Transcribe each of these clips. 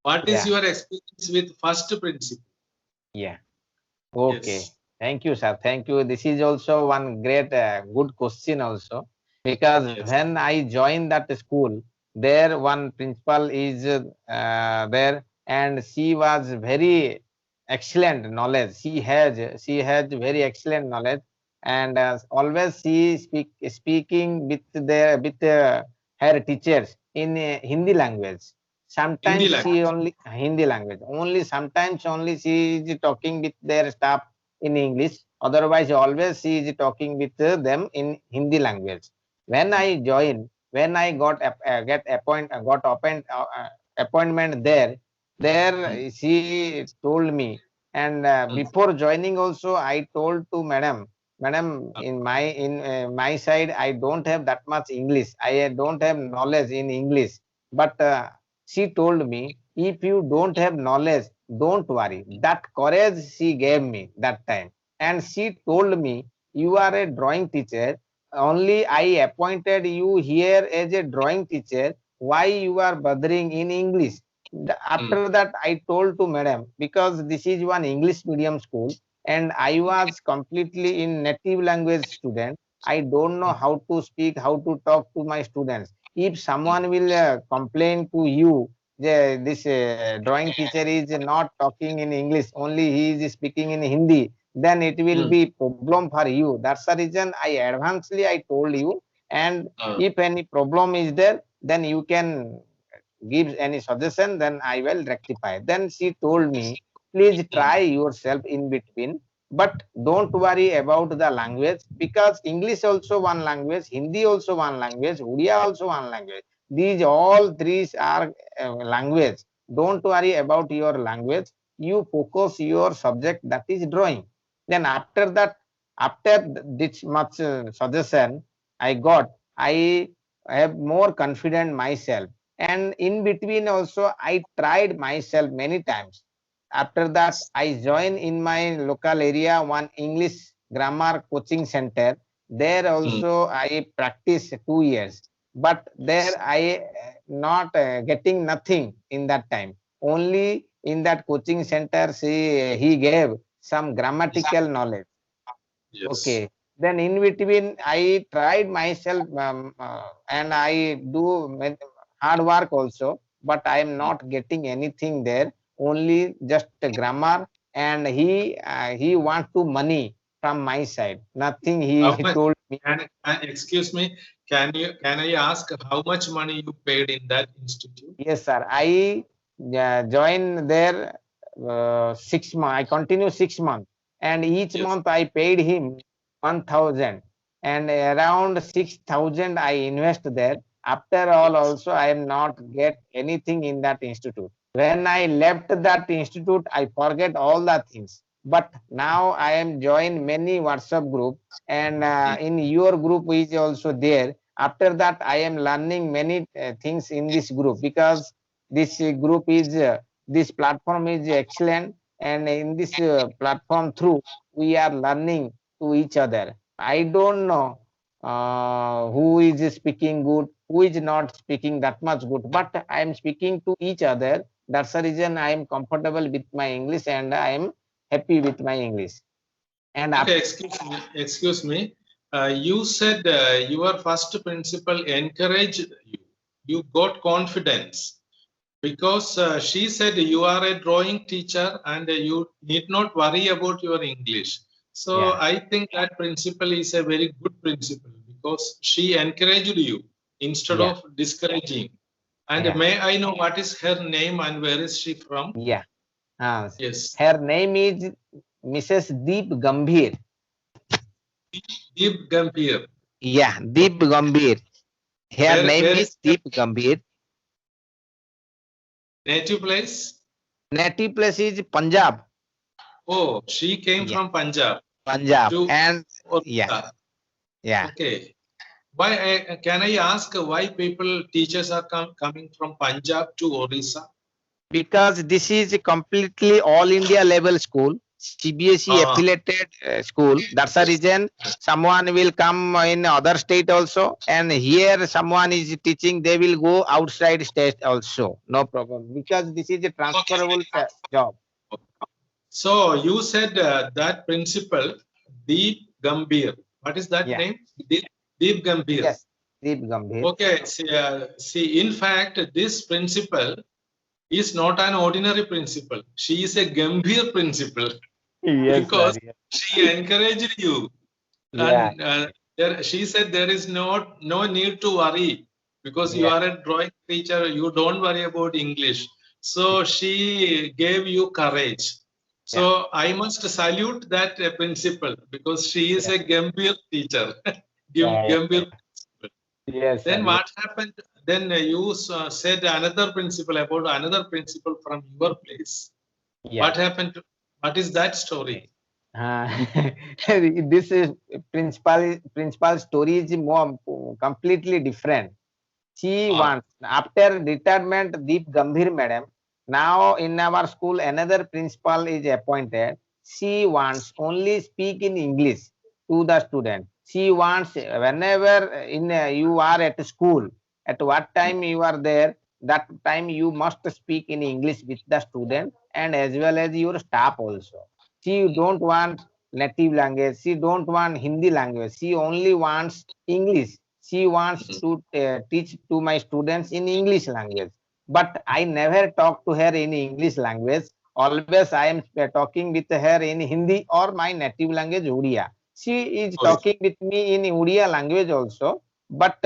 What is your experience with first principle? Yeah. Okay. Yes. Thank you, sir. Thank you. This is also one great, good question also, because Yes. when I joined that school, there one principal is there, and she was very excellent knowledge. She has very excellent knowledge, and always she speaking with her teachers in Hindi language. Hindi Sometimes she language. only Hindi language. Only sometimes only she is talking with their staff in English. Otherwise, always she is talking with them in Hindi language. When I join, when I got appointment there, Mm, she told me, and mm, before joining also I told to madam, uh, in my side I don't have that much English. I don't have knowledge in English, but she told me, if you don't have knowledge, don't worry. That courage she gave me that time. And she told me, you are a drawing teacher. Only I appointed you here as a drawing teacher. Why you are bothering in English? mm, After that, I told to madam, because this is one English medium school and I was completely in native language student. I don't know mm, how to speak, how to talk to my students. If mm, someone will complain to you, this drawing teacher is not talking in English, only he is speaking in Hindi, then it will mm, be problem for you. That's the reason I advancedly I told you. And uh, if any problem is there, then you can give any suggestion, then I will rectify. Then she told me, please mm, try yourself in between, but don't worry about the language, because English also one language, Hindi also one language, Odia also one language. These all three are language. Don't worry about your language. You focus your subject, that is drawing. Then after that, after this much suggestion I got, I have more confident myself. And in between also I tried myself many times. After that, I joined in my local area one English grammar coaching center. There mm. also I practiced 2 years, but there I not getting nothing in that time. Only in that coaching center he gave some grammatical knowledge. Yes. Okay. Then in between, I tried myself and I do hard work also, but I am Mm. not getting anything there. Only just a grammar, and he want to money from my side. Nothing he How much? told me. Excuse me? Can I ask how much money you paid in that institute? Yes, sir. I joined there 6 months. I continue 6 months, and each Yes. month I paid him 1,000, and around 6,000 I invest there. After all, Yes. also I am not get anything in that institute. When I left that institute, I forget all the things. But now I am joined many WhatsApp group, and Mm, in your group is also there. After that, I am learning many things in this group, because this group is this platform is excellent, and in this platform through we are learning to each other. I don't know who is speaking good, who is not speaking that much good, but I am speaking to each other. That's the reason I am comfortable with my English, and I am happy with my English. And okay, excuse me. Excuse me. You said your first principal encouraged you. You got confidence because she said you are a drawing teacher and you need not worry about your English. So yeah, I think that principle is a very good principle because she encouraged you instead yeah, of discouraging. And yeah, may I know what is her name and where is she from? yeah. Yes, Her name is Mrs. Deep Gambhir. Deep Gambhir. Yeah, Okay. Deep Gambhir. Her name Where is is her Deep Gambhir. native place? Native place is Punjab. Oh, she came Yeah, from Punjab Punjab. to And yeah, Orissa. yeah. Okay. Why can I ask why people teachers are coming from Punjab to Orissa? Because this is a completely all India level school. CBSE affiliated school. That's the reason someone will come in other state also, and here someone is teaching, they will go outside state also. No problem, because this is a transferable job. So you said that principal, Deep Gambhir. What is that Yeah. name? Deep Gambhir. Yes, Deep Gambhir. Okay. See, in fact, this principal is not an ordinary principal. She is a Gambhir principal Yes, because sir, yes. she encouraged you. Yeah. And she said there is no need to worry because you Yeah. are a drawing teacher. You don't worry about English. So she gave you courage. So I must salute that principal because she is a Gambhir teacher. Gambhir. Yes, Then sir, what happened? Then you said another principal about another principal from your place. yeah. What happened? What is that story? This is principal story is more completely different. She wants, after retirement, Deep Gambhir madam, now in our school another principal is appointed. She wants only speak in English to the student. She wants whenever in you are at school, at what time you are there, that time you must speak in English with the student and as well as your staff also. She don't want native language. She don't want Hindi language. She only wants English. She wants to teach to my students in English language. But I never talk to her in English language. Always I am talking with her in Hindi or my native language Odia. She is talking with me in Odia language also. But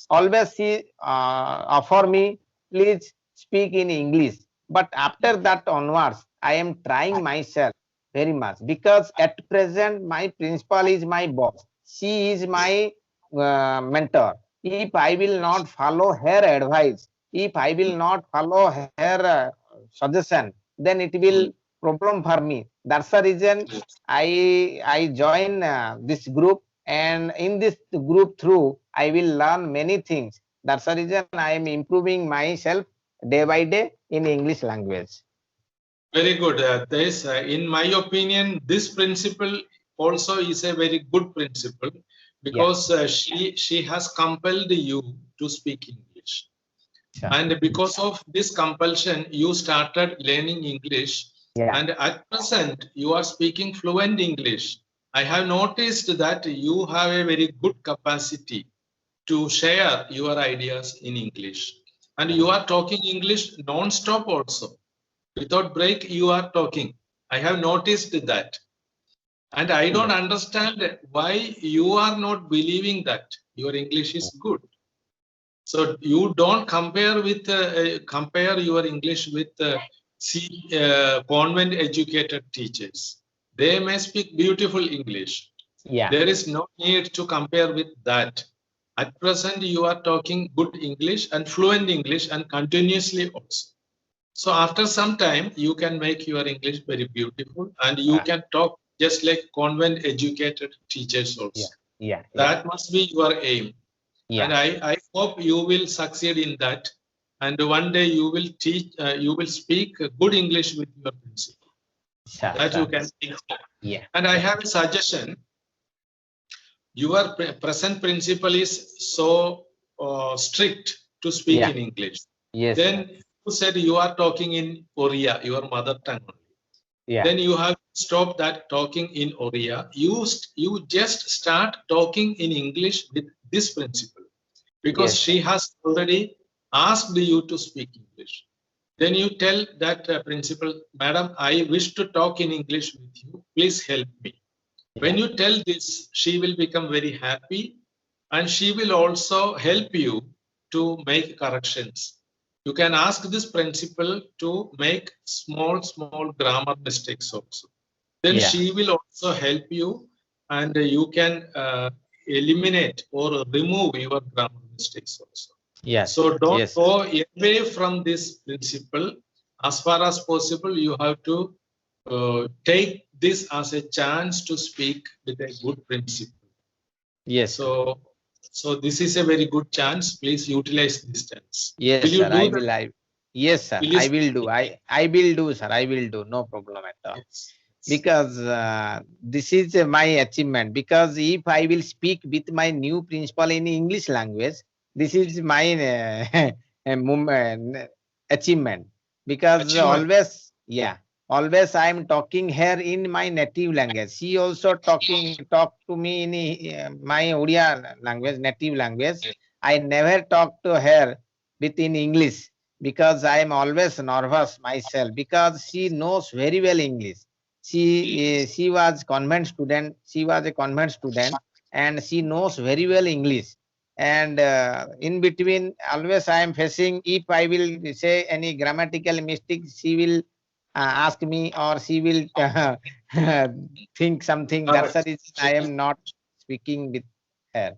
always she offer me, please speak in English. But after that onwards, I am trying myself very much because at present my principal is my boss. She is my mentor. If I will not follow her advice, if I will not follow her suggestion, then it will problem for me. That's the reason I join this group, and in this group through I will learn many things. That's the reason I am improving myself day by day in English language. Very good. In my opinion, this principle also is a very good principle because she has compelled you to speak English. Sure. And because of this compulsion, you started learning English. And at present, you are speaking fluent English. I have noticed that you have a very good capacity to share your ideas in English. And you are talking English non-stop also. Without break, you are talking. I have noticed that. And I don't understand why you are not believing that your English is good. So you don't compare your English with convent educated teachers. They may speak beautiful English. There is no need to compare with that. At present, you are talking good English and fluent English and continuously also. So after some time, you can make your English very beautiful and you can talk just like convent educated teachers also. That must be your aim. And I hope you will succeed in that. And one day you will teach, you will speak good English with your principal. That you can teach. And I have a suggestion. Your present principal is so strict to speak in English. Then you said you are talking in Oriya, your mother tongue only. Then you have stopped that talking in Oriya. You just start talking in English with this principal because she has already asked you to speak English. Then you tell that principal, Madam, I wish to talk in English with you. Please help me. When you tell this, she will become very happy and she will also help you to make corrections. You can ask this principal to make small grammar mistakes also. Then she will also help you and you can eliminate or remove your grammar mistakes also. So don't go away from this principle. As far as possible, you have to take this as a chance to speak with a good principle. So this is a very good chance. Please utilize this chance. Yes, sir. I will. Yes, sir. I will do. I will do, sir. I will do. No problem at all. because this is my achievement. Because if I will speak with my new principal in English language, this is my achievement. Because Achievement. always, yeah, always I am talking here in my native language. She also talk to me in my Odia language, native language. I never talk to her within English because I am always nervous myself, because she knows very well English. She was convent student. She was a convent student, and she knows very well English. And in between, always I am facing. If I will say any grammatical mistake, she will ask me, or she will think something. That's the Correct. reason I am not speaking with her.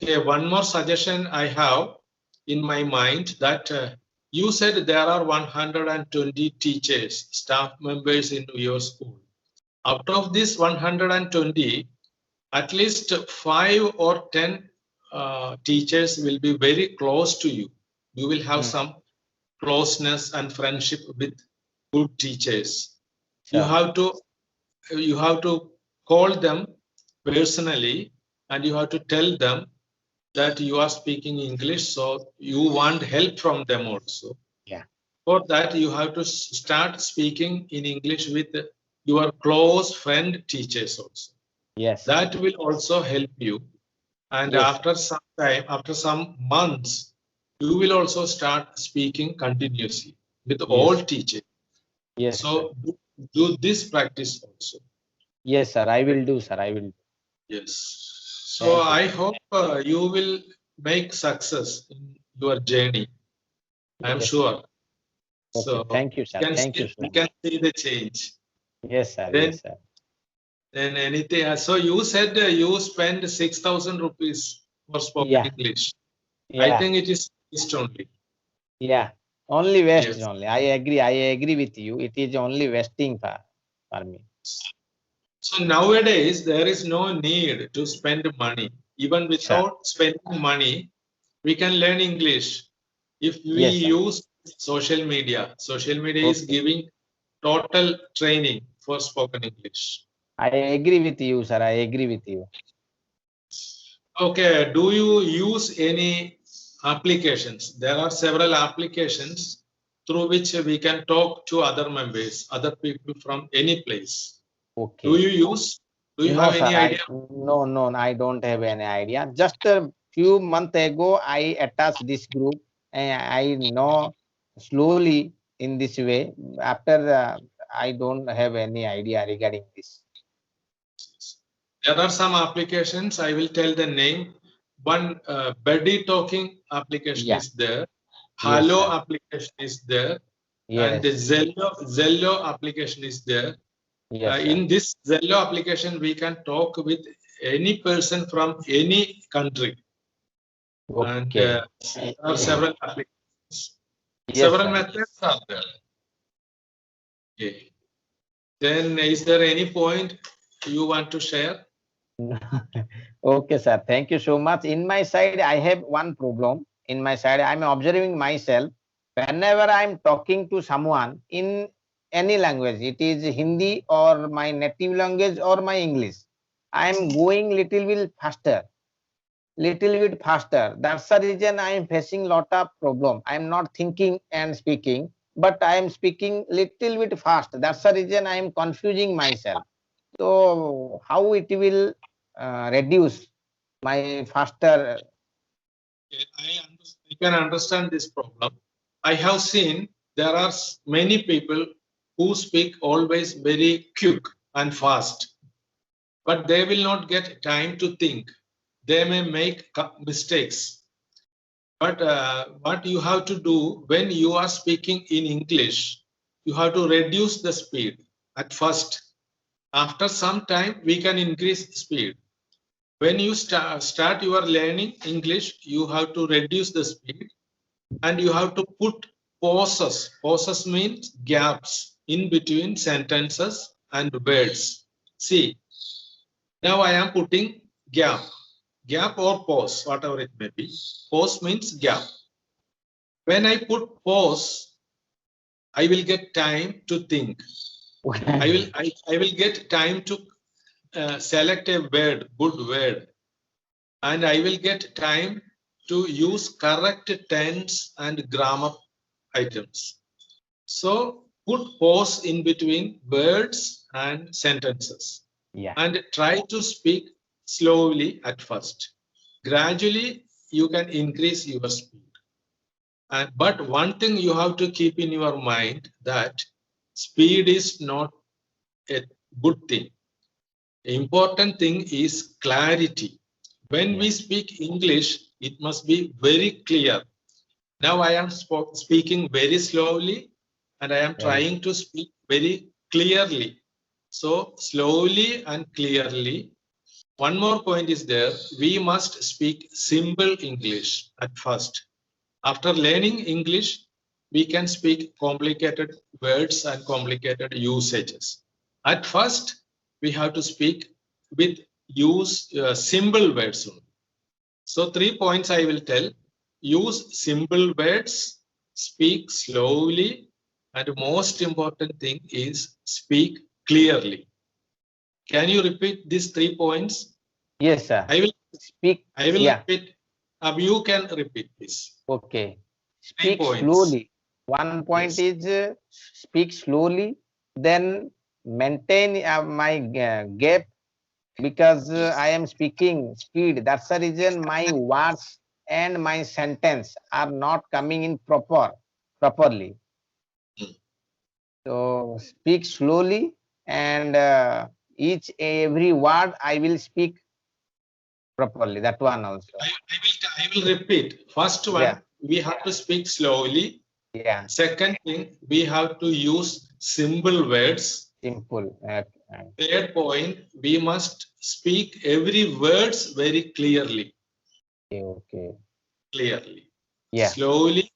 Okay, one more suggestion I have in my mind that you said there are 120 teachers, staff members in your school. Out of this 120, at least 5 or 10 teachers will be very close to you. You will have Hmm. some closeness and friendship with good teachers. You Sure. have to call them personally, and you have to tell them that you are speaking English, so you want help from them also. Yeah. For that, you have to start speaking in English with your close friend teachers also. Yes. That will also help you. And Yes. after some time, after some months, you will also start speaking continuously with all Yes. teachers. Yes, sir. So do this practice also. Yes, sir. I will do, sir. I will. Yes. So Thank you, I sir. hope you will make success in your journey. I'm Yes, sir. sure. Okay. So Thank you, sir. Thank you so we much. can see the change. Yes, sir. Then Yes, sir. then anything. So you said you spend 6,000 rupees for spoken Yeah. English. I Yeah. think it is waste only. Yeah. Only waste Yes. only. I agree. I agree with you. It is only wasting for me. So nowadays there is no need to spend money. Even Sure. without spending money, we can learn English if we Yes, sir. use social media. Social media is Okay. giving total training for spoken English. I agree with you, sir. I agree with you. Okay, do you use any applications? There are several applications through which we can talk to other members, other people from any place. Do Okay. you use? Do you No, have sir. any idea? No, I don't have any idea. Just a few months ago, I attached this group, and I know slowly in this way. After I don't have any idea regarding this. There are some applications. I will tell the name. One Buddy Talking application Yeah. is there. Yes, Hello sir. application is there, and the Yes. Zello application is there. Yes, sir. In this Zello application, we can talk with any person from any country, and Okay. there are several applications. Yes, Several sir. methods are there. Okay. Then, is there any point you want to share? Okay, sir. Thank you so much. In my side, I have one problem. In my side, I'm observing myself. Whenever I'm talking to someone in any language, it is Hindi or my native language or my English, I'm going little bit faster. That's the reason I'm facing lot of problem. I'm not thinking and speaking, but I'm speaking little bit fast. That's the reason I'm confusing myself. So how it will reduce my faster? Okay, I can understand this problem. I have seen there are many people who speak always very quick and fast, but they will not get time to think. They may make mistakes. But what you have to do when you are speaking in English, you have to reduce the speed at first. After some time, we can increase speed. When you start your learning English, you have to reduce the speed, and you have to put pauses. Pauses means gaps in between sentences and words. See, now I am putting gap or pause, whatever it may be. Pause means gap. When I put pause, I will get time to think. I will get time to select a word, good word, and I will get time to use correct tense and grammar items. So put pause in between words and sentences Yeah. and try to speak slowly at first. Gradually, you can increase your speed. But one thing you have to keep in your mind that speed is not a good thing. Important thing is clarity. When we speak English, it must be very clear. Now I am speaking very slowly and I am trying to speak very clearly. So slowly and clearly. One more point is there. We must speak simple English at first. After learning English, we can speak complicated words and complicated usages. At first, we have to speak with simple words only. So 3 points I will tell. Use simple words, speak slowly, and most important thing is speak clearly. Can you repeat these 3 points? Yes, sir. I will Speak. repeat. You can repeat this. Okay. 3 Speak points. slowly. One point is speak slowly, then maintain my gap because I am speaking speed. That's the reason my words and my sentence are not coming in properly. So speak slowly and every word I will speak properly. That one also. I will repeat. First one, we have to speak slowly. Yeah. Second thing, we have to use simple words. Simple. Third point, we must speak every words very clearly. Okay. Clearly. Yeah. Slowly,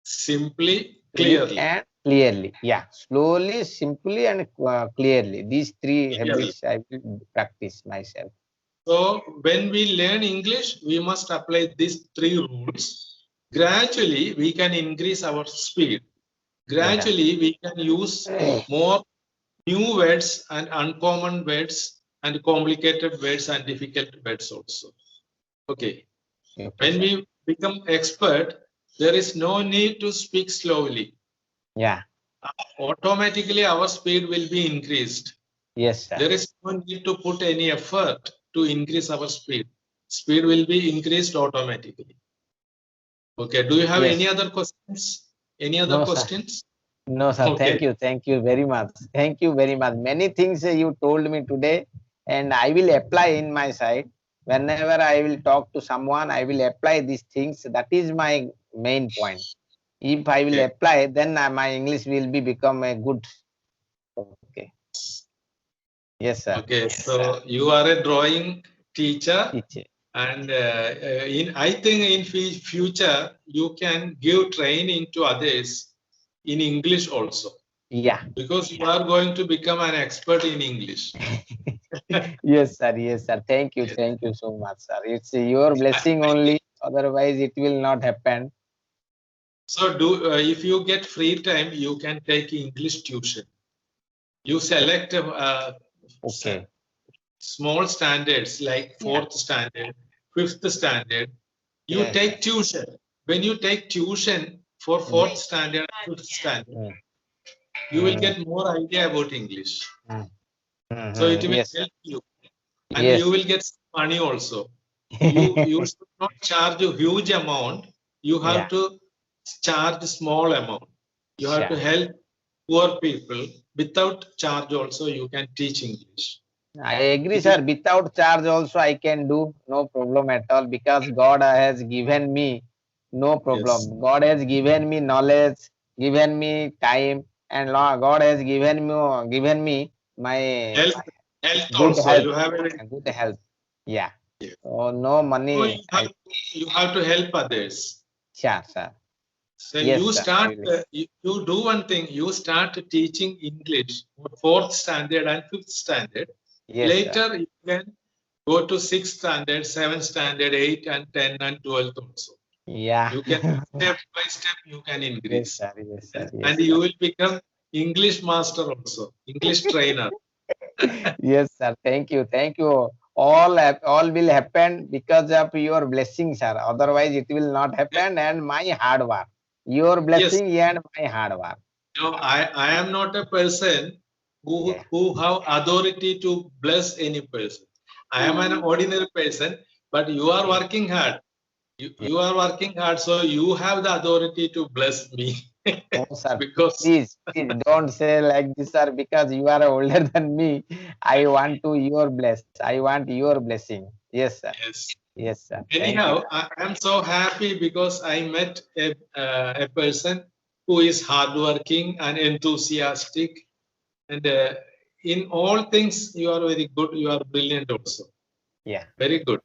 simply, clearly. And clearly. Yeah. Slowly, simply, and clearly. These three habits I will practice myself. So when we learn English, we must apply these 3 rules. Gradually, we can increase our speed. Gradually, we can use more new words and uncommon words and complicated words and difficult words also. Okay. When we become expert, there is no need to speak slowly. Yeah. Automatically, our speed will be increased. Yes, sir. There is no need to put any effort to increase our speed. Speed will be increased automatically. Okay. Do you have any other questions? Any other questions? Sir. No, sir. Okay. Thank you very much. Thank you very much. Many things you told me today, and I will apply in my side. Whenever I will talk to someone, I will apply these things. That is my main point. If I will apply, then my English will become a good. Okay. Yes, sir. Okay. So you are a drawing teacher. And I think in future you can give training to others in English also. Yeah. Because you are going to become an expert in English. Yes, sir. Yes, sir. Thank you. Thank you so much, sir. It's your blessing only. Otherwise, it will not happen. So if you get free time, you can take English tuition. You select small standards like 4th standard, 5th standard. You take tuition. When you take tuition for 4th standard, 5th standard, you will get more idea about English. So it will help you. And you will get money also. You should not charge a huge amount. You have to charge a small amount. You have to help poor people. Without charge also, you can teach English. I agree, sir. Without charge also I can do, no problem at all, because God has given me no problem. Yes. God has given me knowledge, given me time, and God has given me my health good also. health. You have good health. Yeah. So no money. So you have to help others. Sure, sir. So you start, you do one thing, you start teaching English for 4th standard and 5th standard. Yes, later, sir. You can go to 6th standard, 7th standard, 8 and 10 and 12th also. Yeah. You can step by step, you can increase. Yes, sir. Yes, sir. Yes, and you will become English master also, English trainer. Yes, sir. Thank you. Thank you. All will happen because of your blessing, sir. Otherwise, it will not happen. And my hard work. Your Yes, blessing and my hard work. no, I am not a person Yeah. who have authority to bless any person. I am an ordinary person, but you are working hard. You are working hard, so you have the authority to bless me. Oh, sir. Because Please don't say like this, sir, because you are older than me. I want to your bless. I want your blessing. Yes, sir. yes. Yes, sir. Thank you. Anyhow, I am so happy because I met a person who is hardworking and enthusiastic, and in all things you are very good. You are brilliant also. Yeah. Very good.